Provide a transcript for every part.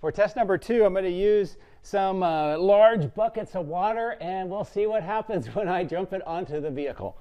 For test number 2, I'm going to use some large buckets of water, and we'll see what happens when I jump it onto the vehicle.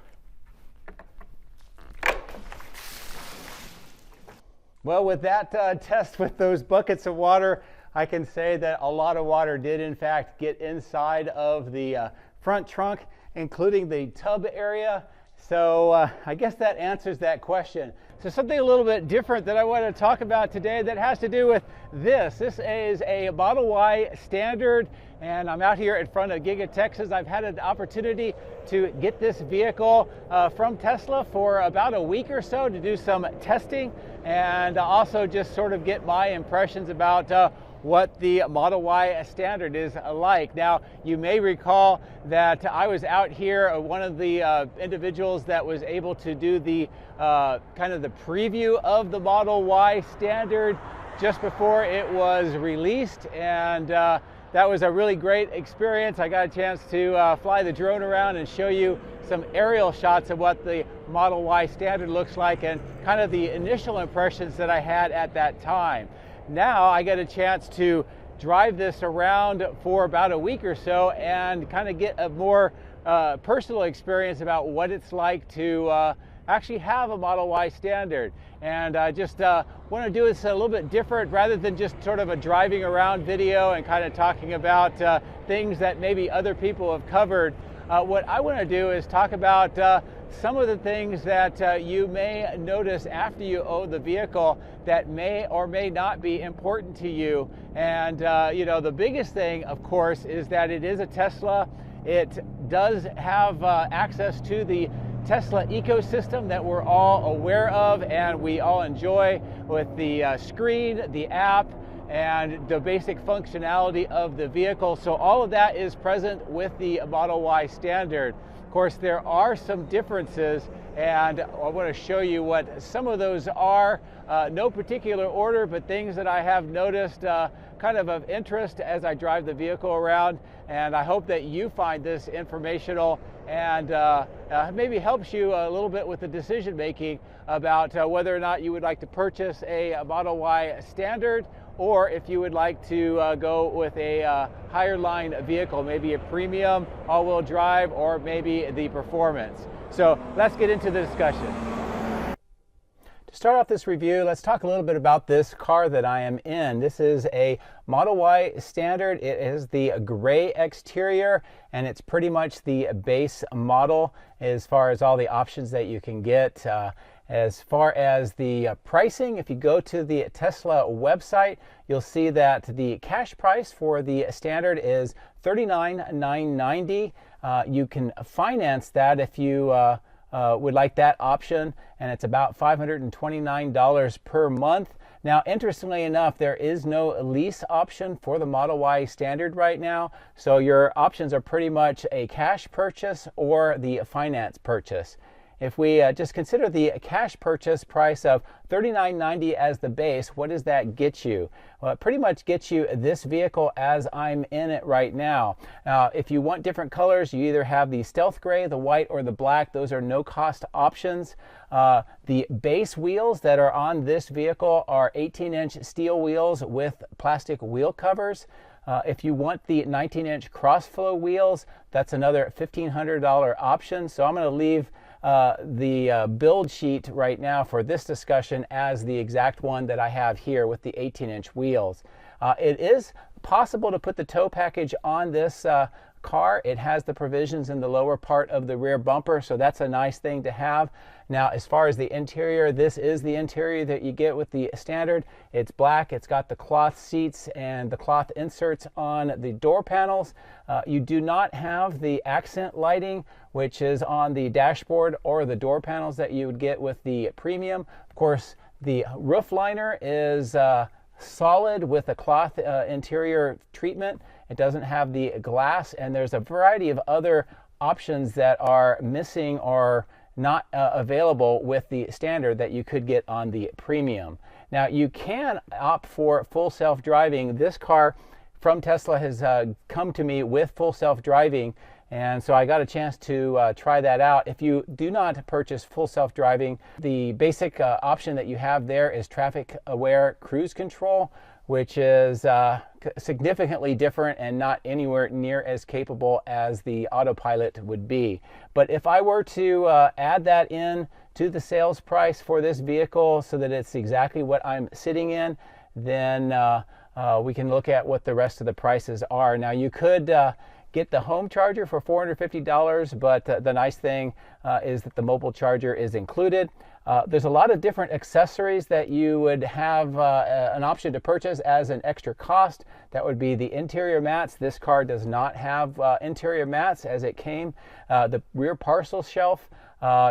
Well, with that test with those buckets of water, I can say that a lot of water did in fact get inside of the front trunk, including the tub area. So I guess that answers that question. So something a little bit different that I want to talk about today that has to do with this. This is a Model Y Standard, and I'm out here in front of Giga, Texas. I've had an opportunity to get this vehicle from Tesla for about a week or so to do some testing, and also just sort of get my impressions about what the Model Y Standard is like. Now, you may recall that I was out here, one of the individuals that was able to do the kind of the preview of the Model Y Standard just before it was released, and that was a really great experience. I got a chance to fly the drone around and show you some aerial shots of what the Model Y Standard looks like and kind of the initial impressions that I had at that time. Now I get a chance to drive this around for about a week or so and kind of get a more personal experience about what it's like to actually have a Model Y Standard. And I just want to do this a little bit different rather than just sort of a driving around video and kind of talking about things that maybe other people have covered. What I want to do is talk about some of the things that you may notice after you own the vehicle that may or may not be important to you. And you know, the biggest thing, of course, is that it is a Tesla. It does have access to the Tesla ecosystem that we're all aware of and we all enjoy, with the screen, the app, and the basic functionality of the vehicle. So all of that is present with the Model Y Standard. Of course, there are some differences, and I want to show you what some of those are. No particular order, but things that I have noticed kind of interest as I drive the vehicle around. And I hope that you find this informational and maybe helps you a little bit with the decision making about whether or not you would like to purchase a Model Y Standard, or if you would like to go with a higher line vehicle, maybe a premium all-wheel drive, or maybe the Performance. So let's get into the discussion. To start off this review, let's talk a little bit about this car that I am in. This is a Model Y Standard. It is the gray exterior, and it's pretty much the base model as far as all the options that you can get. As far as the pricing, if you go to the Tesla website, you'll see that the cash price for the Standard is $39,990. You can finance that if you would like that option, and it's about $529 per month. Now, interestingly enough, there is no lease option for the Model Y Standard right now, so your options are pretty much a cash purchase or the finance purchase. If we just consider the cash purchase price of $39.90 as the base, what does that get you? Well, it pretty much gets you this vehicle as I'm in it right now. Now, if you want different colors, you either have the stealth gray, the white, or the black. Those are no-cost options. The base wheels that are on this vehicle are 18-inch steel wheels with plastic wheel covers. If you want the 19-inch cross-flow wheels, that's another $1,500 option. So I'm going to leave the build sheet right now for this discussion as the exact one that I have here with the 18-inch wheels. It is possible to put the tow package on this car. It has the provisions in the lower part of the rear bumper, so that's a nice thing to have. Now, as far as the interior, this is the interior that you get with the Standard. It's black. It's got the cloth seats and the cloth inserts on the door panels. You do not have the accent lighting, which is on the dashboard or the door panels that you would get with the Premium. Of course, the roof liner is solid with a cloth interior treatment. It doesn't have the glass, and there's a variety of other options that are missing or not available with the Standard that you could get on the Premium. Now, you can opt for full self-driving. This car from Tesla has come to me with full self-driving, and so I got a chance to try that out. If you do not purchase full self-driving, the basic option that you have there is traffic-aware cruise control, which is significantly different and not anywhere near as capable as the autopilot would be. But if I were to add that in to the sales price for this vehicle so that it's exactly what I'm sitting in, then we can look at what the rest of the prices are. Now, you could get the home charger for $450, but the nice thing is that the mobile charger is included. There's a lot of different accessories that you would have an option to purchase as an extra cost. That would be the interior mats. This car does not have interior mats as it came. The rear parcel shelf.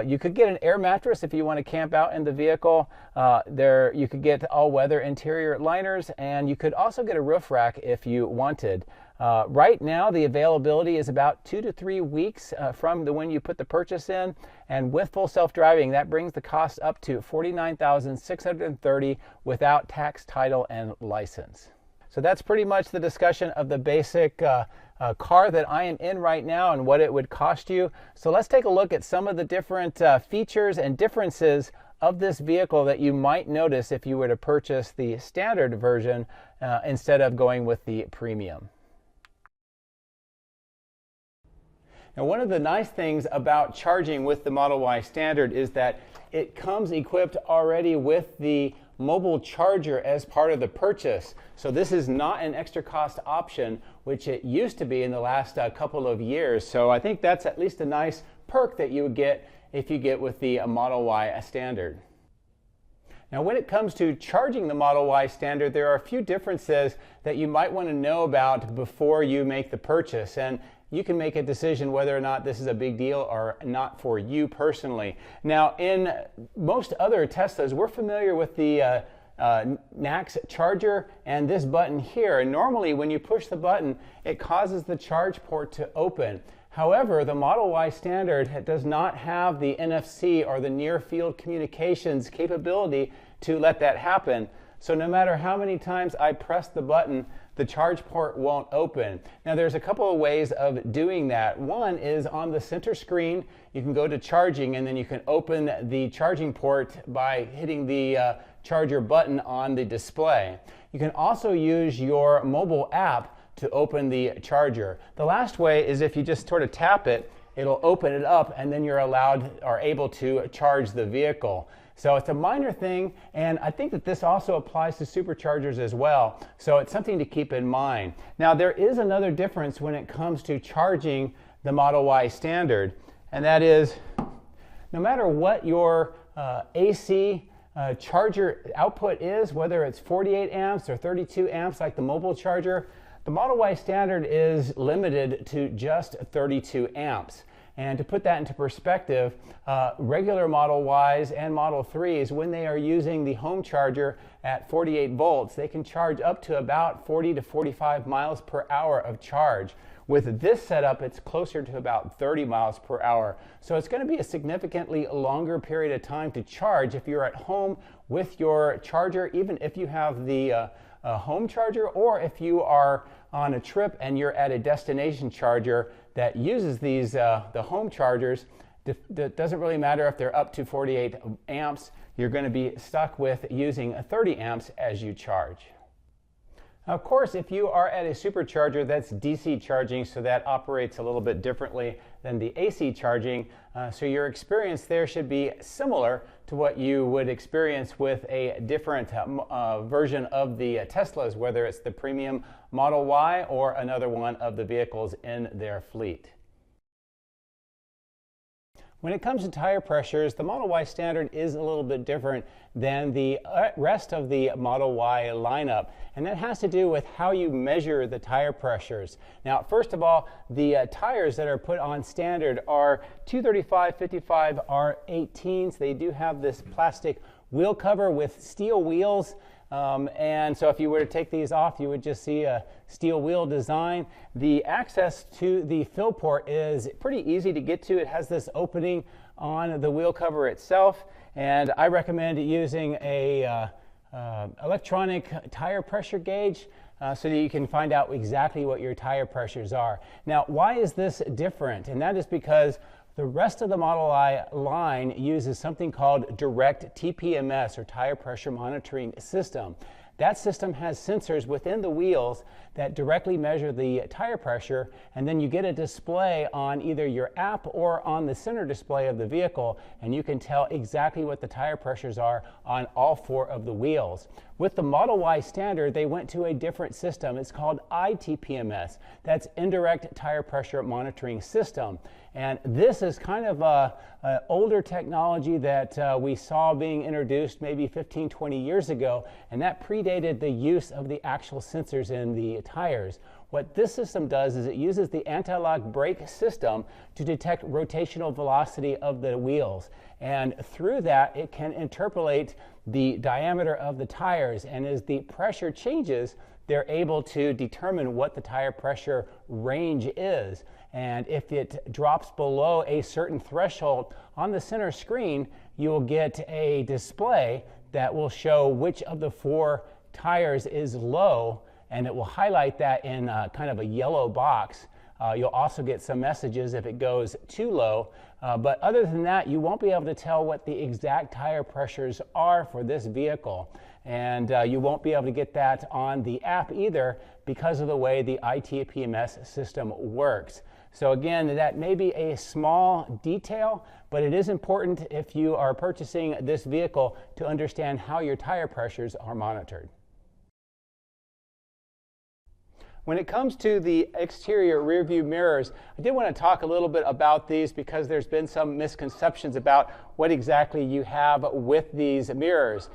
You could get an air mattress if you want to camp out in the vehicle. You could get all-weather interior liners, and you could also get a roof rack if you wanted. Right now, the availability is about 2 to 3 weeks from when you put the purchase in, and with full self-driving, that brings the cost up to $49,630 without tax, title, and license. So that's pretty much the discussion of the basic car that I am in right now and what it would cost you. So let's take a look at some of the different features and differences of this vehicle that you might notice if you were to purchase the standard version instead of going with the premium. Now, one of the nice things about charging with the Model Y Standard is that it comes equipped already with the mobile charger as part of the purchase. So this is not an extra cost option, which it used to be in the last couple of years. So I think that's at least a nice perk that you would get if you get with the Model Y Standard. Now, when it comes to charging the Model Y Standard, there are a few differences that you might want to know about before you make the purchase. And you can make a decision whether or not this is a big deal or not for you personally. Now, in most other Teslas, we're familiar with the NACS charger and this button here. And normally when you push the button, it causes the charge port to open. However, the Model Y Standard does not have the NFC or the near field communications capability to let that happen. So no matter how many times I press the button, the charge port won't open. Now, there's a couple of ways of doing that. One is on the center screen, you can go to charging and then you can open the charging port by hitting the charger button on the display. You can also use your mobile app to open the charger. The last way is if you just sort of tap it, it'll open it up and then you're allowed or able to charge the vehicle. So it's a minor thing, and I think that this also applies to superchargers as well. So it's something to keep in mind. Now, there is another difference when it comes to charging the Model Y Standard, and that is no matter what your AC charger output is, whether it's 48 amps or 32 amps like the mobile charger, the Model Y Standard is limited to just 32 amps. And to put that into perspective, regular Model Ys and Model 3s, when they are using the home charger at 48 volts, they can charge up to about 40 to 45 miles per hour of charge. With this setup, it's closer to about 30 miles per hour. So it's going to be a significantly longer period of time to charge if you're at home with your charger, even if you have the home charger, or if you are on a trip and you're at a destination charger that uses these the home chargers. It doesn't really matter if they're up to 48 amps. You're going to be stuck with using 30 amps as you charge. Of course, if you are at a supercharger, that's DC charging, so that operates a little bit differently than the AC charging. So your experience there should be similar to what you would experience with a different version of the Teslas, whether it's the premium Model Y or another one of the vehicles in their fleet. When it comes to tire pressures, the Model Y Standard is a little bit different than the rest of the Model Y lineup, and that has to do with how you measure the tire pressures. Now, first of all, the tires that are put on standard are 235/55 R18s. They do have this plastic wheel cover with steel wheels. And so if you were to take these off, you would just see a steel wheel design. The access to the fill port is pretty easy to get to. It has this opening on the wheel cover itself, and I recommend using a electronic tire pressure gauge so that you can find out exactly what your tire pressures are. Now, why is this different? And that is because the rest of the Model Y line uses something called direct TPMS, or tire pressure monitoring system. That system has sensors within the wheels that directly measure the tire pressure, and then you get a display on either your app or on the center display of the vehicle, and you can tell exactly what the tire pressures are on all 4 of the wheels. With the Model Y standard, they went to a different system. It's called I-TPMS. That's Indirect Tire Pressure Monitoring System. And this is kind of an older technology that we saw being introduced maybe 15, 20 years ago, and that predated the use of the actual sensors in the tires. What this system does is it uses the anti-lock brake system to detect rotational velocity of the wheels. And through that, it can interpolate the diameter of the tires. And as the pressure changes, they're able to determine what the tire pressure range is. And if it drops below a certain threshold on the center screen, you'll get a display that will show which of the 4 tires is low, and it will highlight that in kind of a yellow box. You'll also get some messages if it goes too low, but other than that, you won't be able to tell what the exact tire pressures are for this vehicle. And you won't be able to get that on the app either because of the way the I-TPMS system works. So again, that may be a small detail, but it is important if you are purchasing this vehicle to understand how your tire pressures are monitored. When it comes to the exterior rear view mirrors, I did want to talk a little bit about these because there's been some misconceptions about what exactly you have with these mirrors.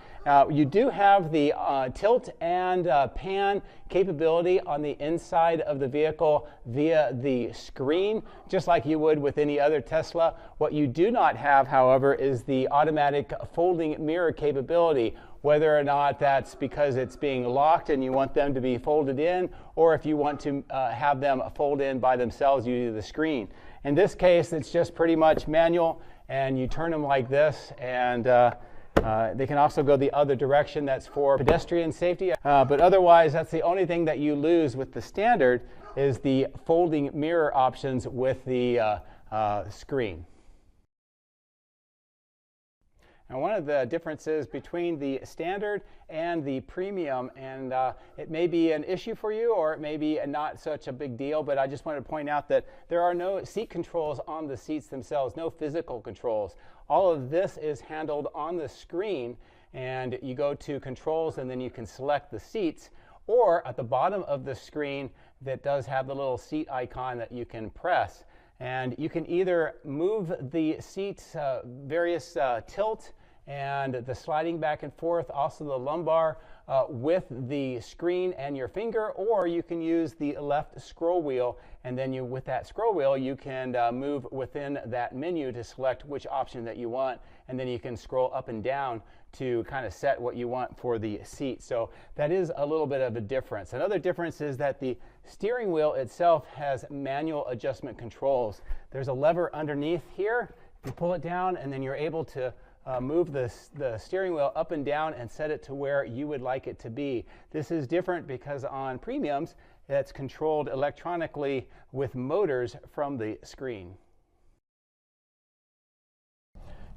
You do have the tilt and pan capability on the inside of the vehicle via the screen, just like you would with any other Tesla. What you do not have, however, is the automatic folding mirror capability, whether or not that's because it's being locked and you want them to be folded in, or if you want to have them fold in by themselves using the screen. In this case, it's just pretty much manual, and you turn them like this, and they can also go the other direction. That's for pedestrian safety, but otherwise that's the only thing that you lose with the standard is the folding mirror options with the screen. Now, one of the differences between the standard and the premium, and it may be an issue for you or it may be not such a big deal, but I just wanted to point out that there are no seat controls on the seats themselves, no physical controls. All of this is handled on the screen, and you go to controls and then you can select the seats, or at the bottom of the screen that does have the little seat icon that you can press. And you can either move the seats, various tilt and the sliding back and forth, also the lumbar with the screen and your finger, or you can use the left scroll wheel, and then with that scroll wheel you can move within that menu to select which option that you want, and then you can scroll up and down to kind of set what you want for the seat. So that is a little bit of a difference. Another difference is that the steering wheel itself has manual adjustment controls. There's a lever underneath here. You pull it down, and then you're able to move the steering wheel up and down and set it to where you would like it to be. This is different because on premiums, it's controlled electronically with motors from the screen.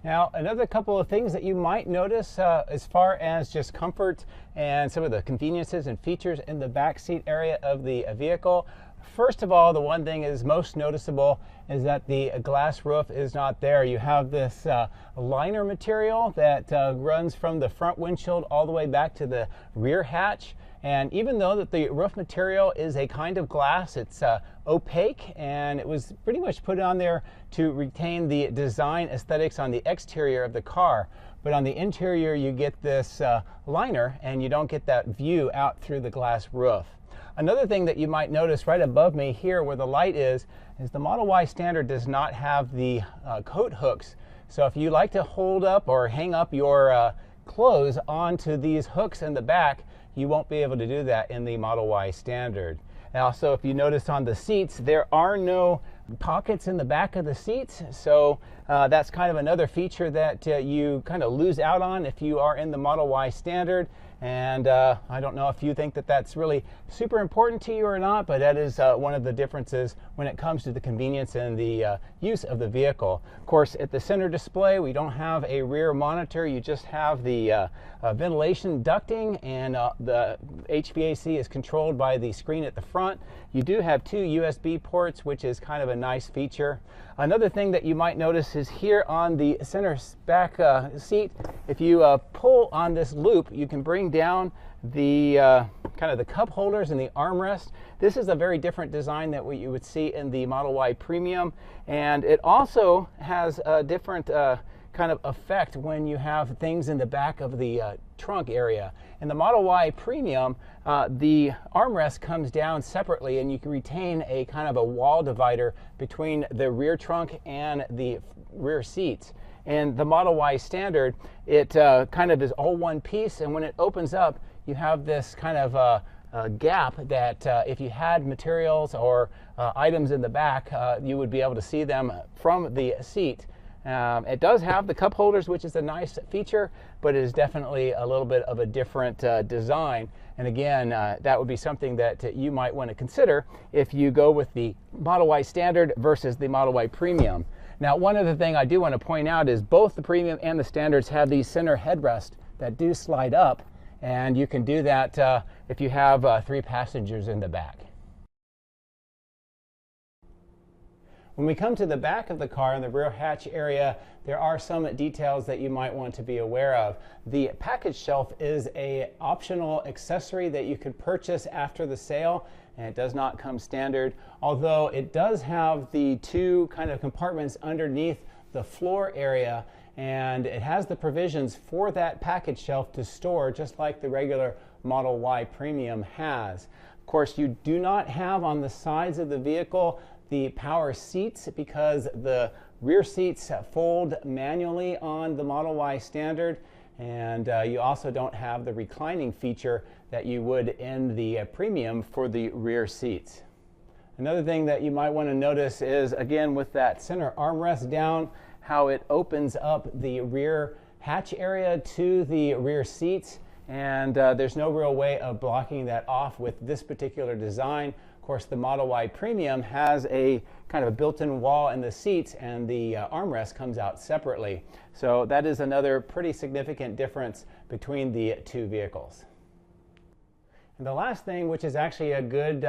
Now, another couple of things that you might notice as far as just comfort and some of the conveniences and features in the back seat area of the vehicle. First of all, the one thing is most noticeable is that the glass roof is not there. You have this liner material that runs from the front windshield all the way back to the rear hatch. And even though that the roof material is a kind of glass, it's opaque, and it was pretty much put on there to retain the design aesthetics on the exterior of the car. But on the interior, you get this liner, and you don't get that view out through the glass roof. Another thing that you might notice right above me here where the light is the Model Y Standard does not have the coat hooks. So if you like to hold up or hang up your clothes onto these hooks in the back, you won't be able to do that in the Model Y Standard. And also, if you notice on the seats, there are no pockets in the back of the seats, so That's kind of another feature that you kind of lose out on if you are in the Model Y Standard. And I don't know if you think that that's really super important to you or not, but that is one of the differences when it comes to the convenience and the use of the vehicle. Of course, at the center display, we don't have a rear monitor. You just have the ventilation ducting, and the HVAC is controlled by the screen at the front. You do have 2 USB ports, which is kind of a nice feature. Another thing that you might notice is here on the center back seat, if you pull on this loop, you can bring down the kind of the cup holders and the armrest. This is a very different design than what you would see in the Model Y Premium, and it also has a different kind of effect when you have things in the back of the trunk area. In the Model Y Premium, the armrest comes down separately, and you can retain a kind of a wall divider between the rear trunk and the rear seats. And the Model Y Standard, it kind of is all one piece, and when it opens up, you have this kind of a gap that if you had materials or items in the back, you would be able to see them from the seat. It does have the cup holders, which is a nice feature, but it is definitely a little bit of a different design. And again, that would be something that you might want to consider if you go with the Model Y Standard versus the Model Y Premium. Now, one other thing I do want to point out is both the Premium and the Standards have these center headrests that do slide up, and you can do that if you have 3 passengers in the back. When we come to the back of the car in the rear hatch area, there are some details that you might want to be aware of. The package shelf is an optional accessory that you could purchase after the sale, and it does not come standard, although it does have the 2 kind of compartments underneath the floor area, and it has the provisions for that package shelf to store just like the regular Model Y Premium has. Of course, you do not have on the sides of the vehicle the power seats, because the rear seats fold manually on the Model Y Standard, and you also don't have the reclining feature that you would in the Premium for the rear seats. Another thing that you might want to notice is, again, with that center armrest down, how it opens up the rear hatch area to the rear seats, and there's no real way of blocking that off with this particular design. Of course, the Model Y Premium has a kind of a built-in wall in the seats, and the armrest comes out separately. So that is another pretty significant difference between the 2 vehicles. And the last thing, which is actually a good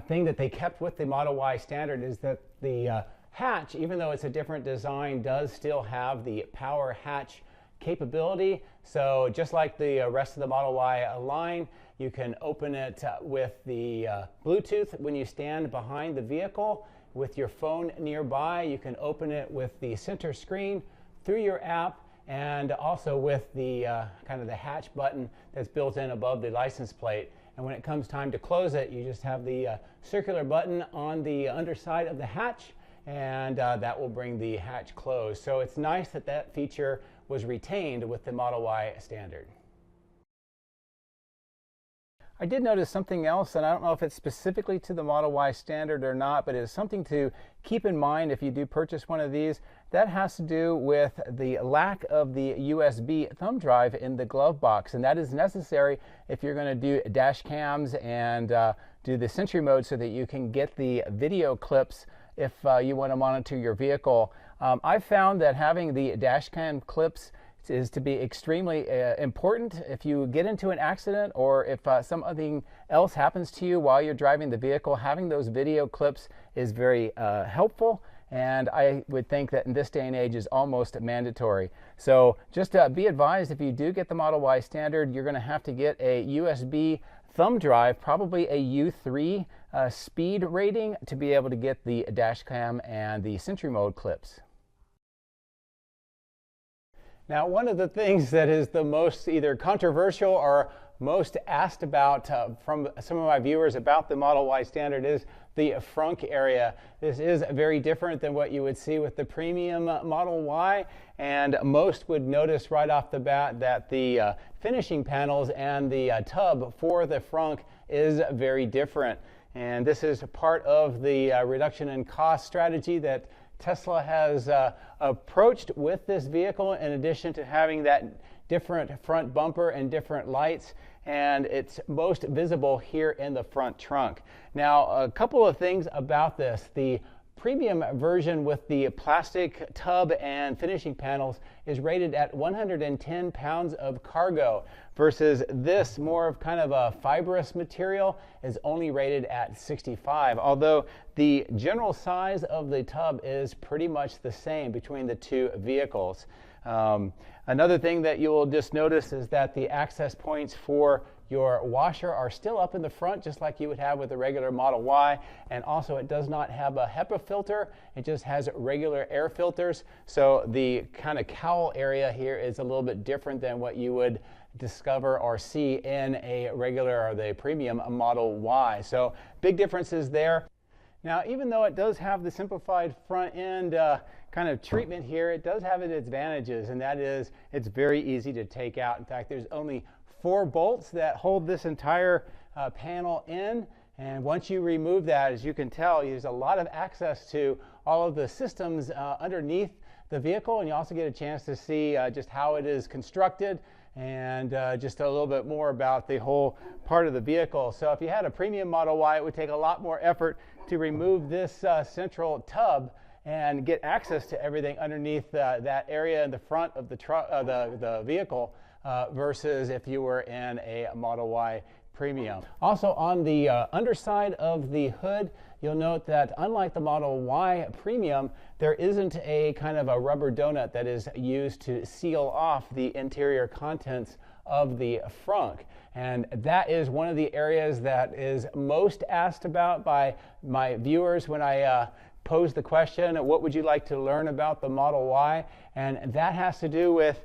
thing that they kept with the Model Y Standard, is that the hatch, even though it's a different design, does still have the power hatch capability. So just like the rest of the Model Y line, you can open it with the Bluetooth when you stand behind the vehicle with your phone nearby. You can open it with the center screen through your app, and also with the kind of the hatch button that's built in above the license plate. And when it comes time to close it, you just have the circular button on the underside of the hatch, and that will bring the hatch closed. So it's nice that that feature was retained with the Model Y Standard. I did notice something else, and I don't know if it's specifically to the Model Y Standard or not, but it's something to keep in mind if you do purchase one of these. That has to do with the lack of the USB thumb drive in the glove box, and that is necessary if you're going to do dash cams and do the Sentry mode so that you can get the video clips if you want to monitor your vehicle. I've found that having the dash cam clips is to be extremely important if you get into an accident, or if something else happens to you while you're driving the vehicle. Having those video clips is very helpful, and I would think that in this day and age is almost mandatory. So just be advised, if you do get the Model Y Standard, you're going to have to get a USB thumb drive, probably a U3 speed rating, to be able to get the dash cam and the Sentry mode clips. Now, one of the things that is the most either controversial or most asked about from some of my viewers about the Model Y Standard is the frunk area. This is very different than what you would see with the Premium Model Y, and most would notice right off the bat that the finishing panels and the tub for the frunk is very different. And this is part of the reduction in cost strategy that Tesla has approached with this vehicle, in addition to having that different front bumper and different lights, and it's most visible here in the front trunk. Now, a couple of things about this. The premium version with the plastic tub and finishing panels is rated at 110 pounds of cargo, versus this more of kind of a fibrous material is only rated at 65, although the general size of the tub is pretty much the same between the two vehicles. Another thing that you will just notice is that the access points for your washer are still up in the front, just like you would have with a regular Model Y, and also it does not have a HEPA filter, it just has regular air filters, so the kind of cowl area here is a little bit different than what you would discover or see in a regular or the premium Model Y. So big differences there. Now, even though it does have the simplified front end kind of treatment here, it does have its advantages, and that is it's very easy to take out. In fact, there's only 4 bolts that hold this entire panel in, and once you remove that, as you can tell, there's a lot of access to all of the systems underneath the vehicle, and you also get a chance to see just how it is constructed and just a little bit more about the whole part of the vehicle. So if you had a premium Model Y, it would take a lot more effort to remove this central tub and get access to everything underneath that area in the front of the vehicle versus if you were in a Model Y Premium. Also, on the underside of the hood, you'll note that unlike the Model Y Premium, there isn't a kind of a rubber donut that is used to seal off the interior contents of the frunk. And that is one of the areas that is most asked about by my viewers when I pose the question, what would you like to learn about the Model Y? And that has to do with,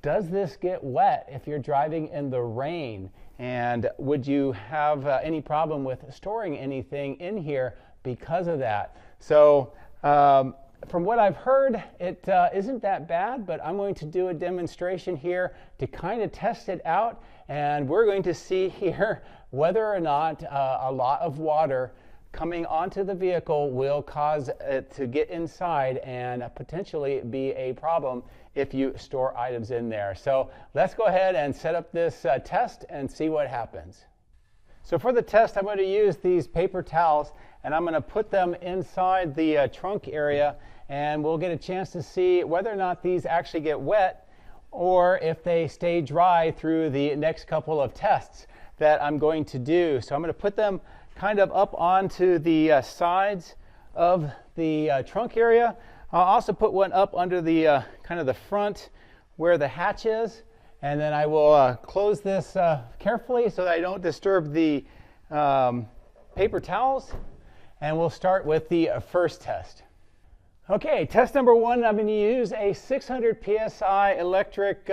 does this get wet if you're driving in the rain? And would you have any problem with storing anything in here because of that? So from what I've heard, it isn't that bad, but I'm going to do a demonstration here to kind of test it out, and we're going to see here whether or not a lot of water coming onto the vehicle will cause it to get inside and potentially be a problem if you store items in there. So let's go ahead and set up this test and see what happens. So for the test, I'm going to use these paper towels, and I'm going to put them inside the trunk area, and we'll get a chance to see whether or not these actually get wet or if they stay dry through the next couple of tests that I'm going to do. So I'm going to put them kind of up onto the sides of the trunk area. I'll also put one up under the kind of the front where the hatch is, and then I will close this carefully so that I don't disturb the paper towels, and we'll start with the first test. Okay, test number 1, I'm going to use a 600 psi electric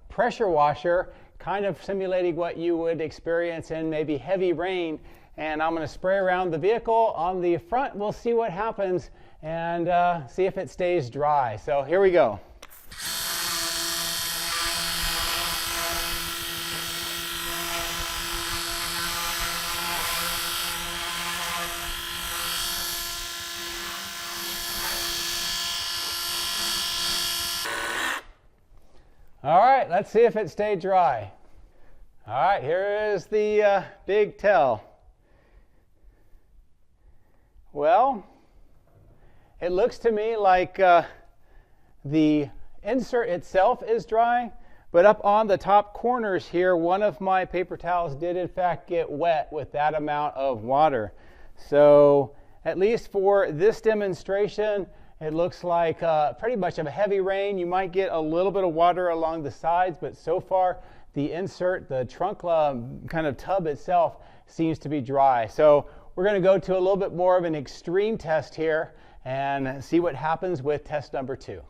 pressure washer, kind of simulating what you would experience in maybe heavy rain. And I'm going to spray around the vehicle. On the front, we'll see what happens and see if it stays dry. So here we go. All right, let's see if it stayed dry. All right, here is the big tell. Well, it looks to me like the insert itself is dry, but up on the top corners here, one of my paper towels did in fact get wet with that amount of water. So at least for this demonstration, it looks like pretty much of a heavy rain. You might get a little bit of water along the sides, but so far the insert, the trunk kind of tub itself seems to be dry. So we're going to go to a little bit more of an extreme test here and see what happens with test number 2.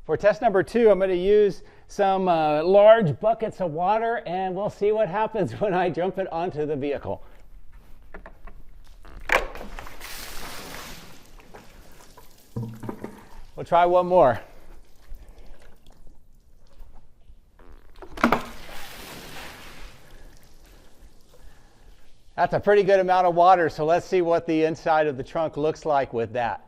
For test number 2, I'm going to use some large buckets of water, and we'll see what happens when I jump it onto the vehicle. We'll try one more. That's a pretty good amount of water, so let's see what the inside of the trunk looks like with that.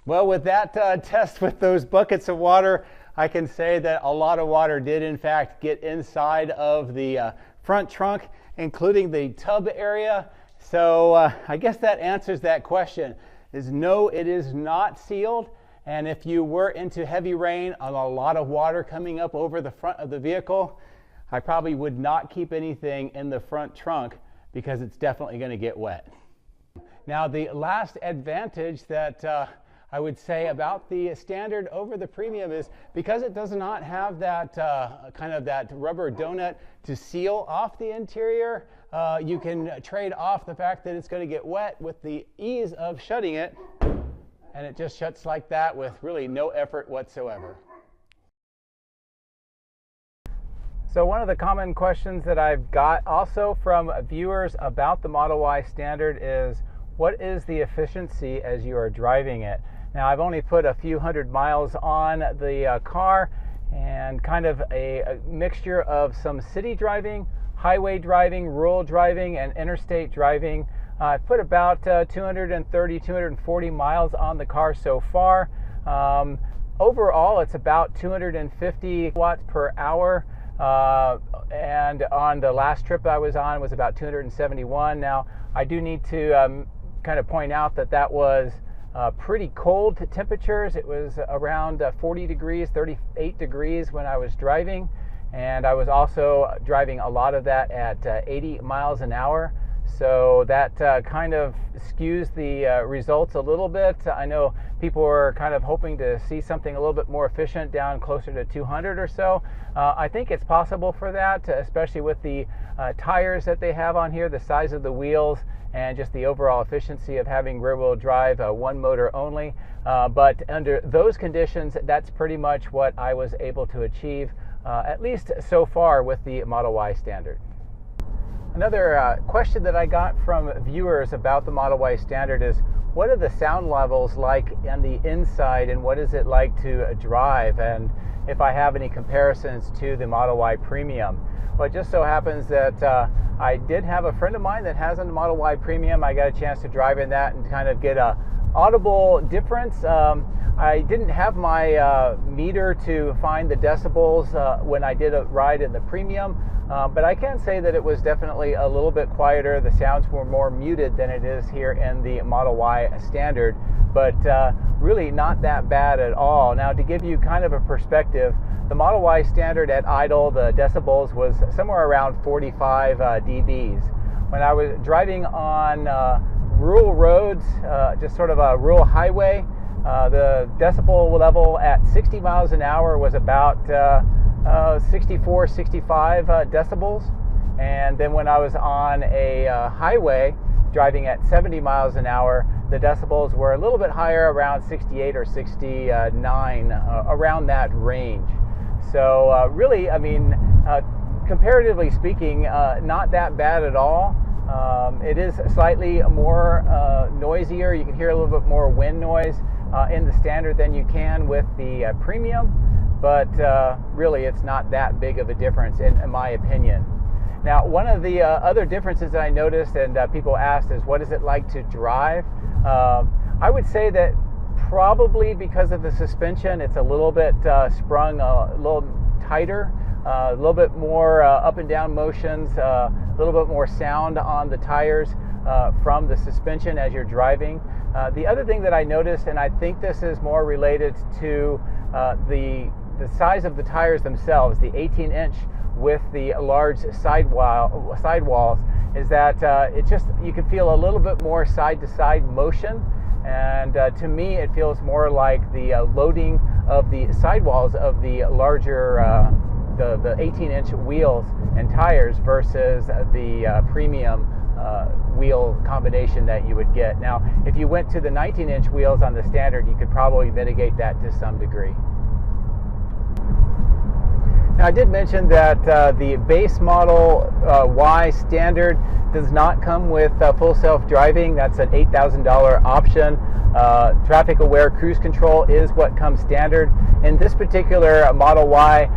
Well, with that test with those buckets of water, I can say that a lot of water did in fact get inside of the front trunk, including the tub area. So I guess that answers that question. Is no, it is not sealed. And if you were into heavy rain and a lot of water coming up over the front of the vehicle, I probably would not keep anything in the front trunk because it's definitely going to get wet. Now, the last advantage that I would say about the standard over the premium is because it does not have that kind of that rubber donut to seal off the interior, you can trade off the fact that it's going to get wet with the ease of shutting it, and it just shuts like that with really no effort whatsoever. So one of the common questions that I've got also from viewers about the Model Y standard is, what is the efficiency as you are driving it? Now, I've only put a few hundred miles on the car, and kind of a mixture of some city driving, highway driving, rural driving, and interstate driving. I've put about 230, 240 miles on the car so far. Overall, it's about 250 watts per hour. And on the last trip I was on, it was about 271. Now, I do need to kind of point out that that was pretty cold temperatures. It was around 40 degrees, 38 degrees when I was driving, and I was also driving a lot of that at 80 miles an hour. So that kind of skews the results a little bit. I know people are kind of hoping to see something a little bit more efficient down closer to 200 or so. I think it's possible for that, especially with the tires that they have on here, the size of the wheels, and just the overall efficiency of having rear-wheel drive, one motor only. But under those conditions, that's pretty much what I was able to achieve, at least so far with the Model Y standard. Another question that I got from viewers about the Model Y standard is, what are the sound levels like on the inside, and what is it like to drive, and if I have any comparisons to the Model Y Premium. Well, it just so happens that I did have a friend of mine that has a Model Y Premium. I got a chance to drive in that and kind of get a audible difference. I didn't have my meter to find the decibels when I did a ride in the Premium, but I can say that it was definitely a little bit quieter. The sounds were more muted than it is here in the Model Y standard, but really not that bad at all. Now, to give you kind of a perspective, the Model Y standard at idle, the decibels was somewhere around 45 dBs. When I was driving on rural roads, just sort of a rural highway, the decibel level at 60 miles an hour was about 64, 65 decibels. And then when I was on a highway driving at 70 miles an hour, the decibels were a little bit higher, around 68 or 69, around that range. So really, I mean, comparatively speaking, not that bad at all. It is slightly more noisier. You can hear a little bit more wind noise in the standard than you can with the Premium, but really it's not that big of a difference in my opinion. Now, one of the other differences that I noticed and people asked is, what is it like to drive? I would say that probably because of the suspension, it's a little bit sprung a little tighter, a little bit more up and down motions, a little bit more sound on the tires from the suspension as you're driving. The other thing that I noticed, and I think this is more related to the size of the tires themselves, the 18-inch with the large sidewalls, is that you can feel a little bit more side-to-side motion. And to me, it feels more like the loading of the sidewalls of the larger, the 18-inch wheels and tires versus the Premium wheel combination that you would get. Now, if you went to the 19-inch wheels on the standard, you could probably mitigate that to some degree. Now, I did mention that the base model Y standard does not come with full self-driving. That's an $8,000 option. Traffic aware cruise control is what comes standard. In this particular Model Y,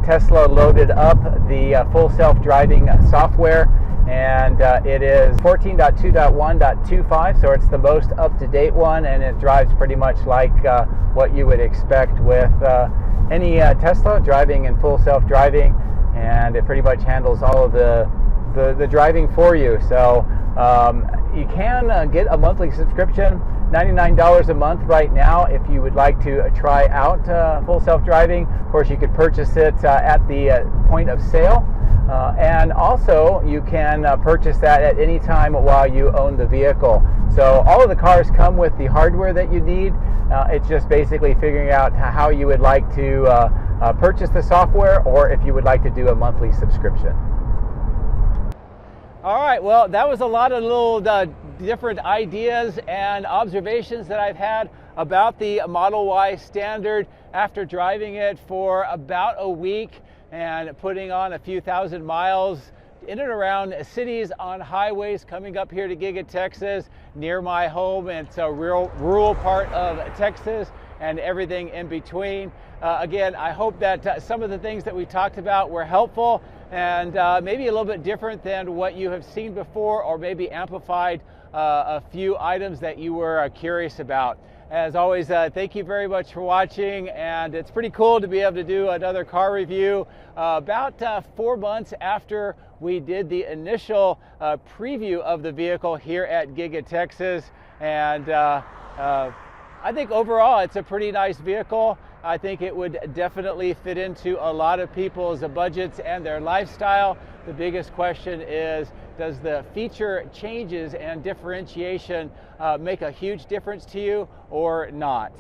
Tesla loaded up the full self-driving software, and it is 14.2.1.25, so it's the most up-to-date one, and it drives pretty much like what you would expect with any Tesla driving in full self-driving, and it pretty much handles all of the driving for you. So you can get a monthly subscription, $99 a month right now, if you would like to try out full self-driving. Of course, you could purchase it at the point of sale, and also you can purchase that at any time while you own the vehicle. So all of the cars come with the hardware that you need. It's just basically figuring out how you would like to purchase the software, or if you would like to do a monthly subscription. All right, well, that was a lot of little different ideas and observations that I've had about the Model Y Standard after driving it for about a week and putting on a few thousand miles in and around cities, on highways, coming up here to Giga, Texas, near my home. It's a rural part of Texas and everything in between. Again, I hope that some of the things that we talked about were helpful and maybe a little bit different than what you have seen before, or maybe amplified a few items that you were curious about. As always, thank you very much for watching, and it's pretty cool to be able to do another car review about 4 months after we did the initial preview of the vehicle here at Giga, Texas. And I think overall it's a pretty nice vehicle. I think it would definitely fit into a lot of people's budgets and their lifestyle. The biggest question is, does the feature changes and differentiation make a huge difference to you or not?